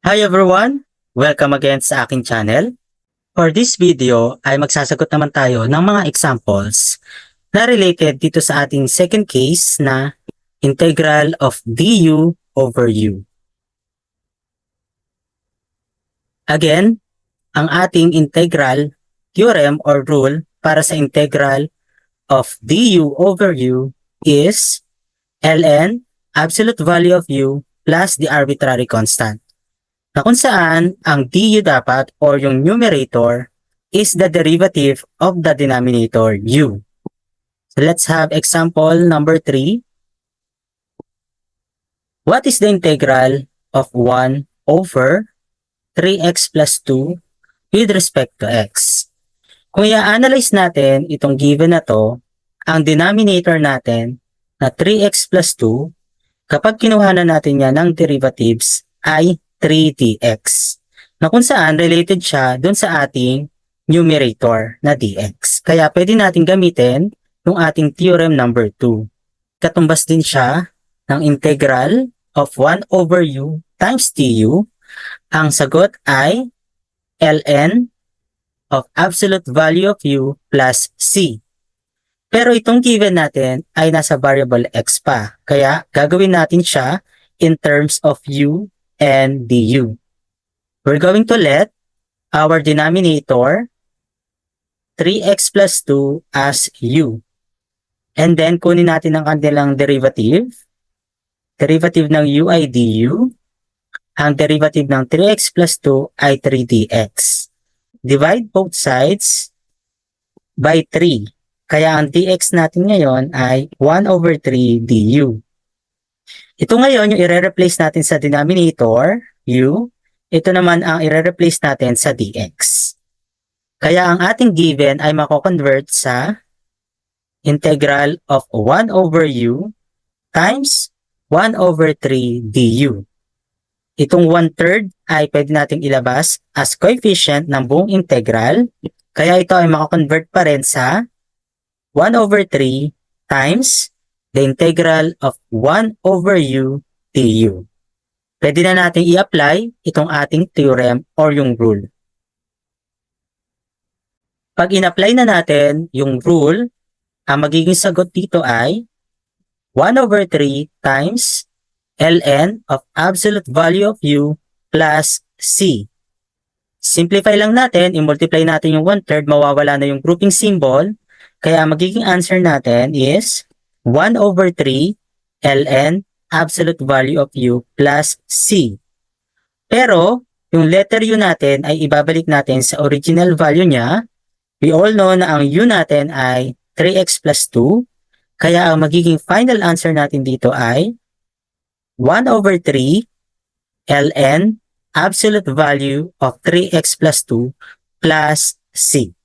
Hi everyone! Welcome again sa aking channel. For this video ay magsasagot naman tayo ng mga examples na related dito sa ating second case na integral of du over u. Again, ang ating integral theorem or rule para sa integral of du over u is ln absolute value of u plus the arbitrary constant, na kung saan ang du dapat or yung numerator is the derivative of the denominator u. So let's have example number 3. What is the integral of 1 over 3x plus 2 with respect to x? Kung i-analyze natin itong given na to, ang denominator natin na 3x plus 2, kapag kinuha na natin yan ng derivatives ay 3dx, na kung saan related siya dun sa ating numerator na dx. Kaya pwede natin gamitin yung ating theorem number 2. Katumbas din siya ng integral of 1 over u times du. Ang sagot ay ln of absolute value of u plus c. Pero itong given natin ay nasa variable x pa. Kaya gagawin natin siya in terms of u and du. We're going to let our denominator 3x plus 2 as u. And then kunin natin ang kanilang derivative. Derivative ng u ay du. Ang derivative ng 3x plus 2 ay 3dx. Divide both sides by 3. Kaya ang dx natin ngayon ay 1 over 3 du. Ito ngayon yung i-replace natin sa denominator, u. Ito naman ang i-replace natin sa dx. Kaya ang ating given ay mako-convert sa integral of 1 over u times 1 over 3 du. Itong 1/3 ay pwede nating ilabas as coefficient ng buong integral. Kaya ito ay mako-convert pa rin sa 1 over 3 times the integral of 1 over u du. Pwede na natin i-apply itong ating theorem or yung rule. Pag in-apply na natin yung rule, ang magiging sagot dito ay 1 over 3 times ln of absolute value of u plus c. Simplify lang natin, i-multiply natin yung 1/3, mawawala na yung grouping symbol. Kaya magiging answer natin is 1 over 3 ln absolute value of u plus c. Pero, yung letter u natin ay ibabalik natin sa original value niya. We all know na ang u natin ay 3x plus 2. Kaya ang magiging final answer natin dito ay 1 over 3 ln absolute value of 3x plus 2 plus c.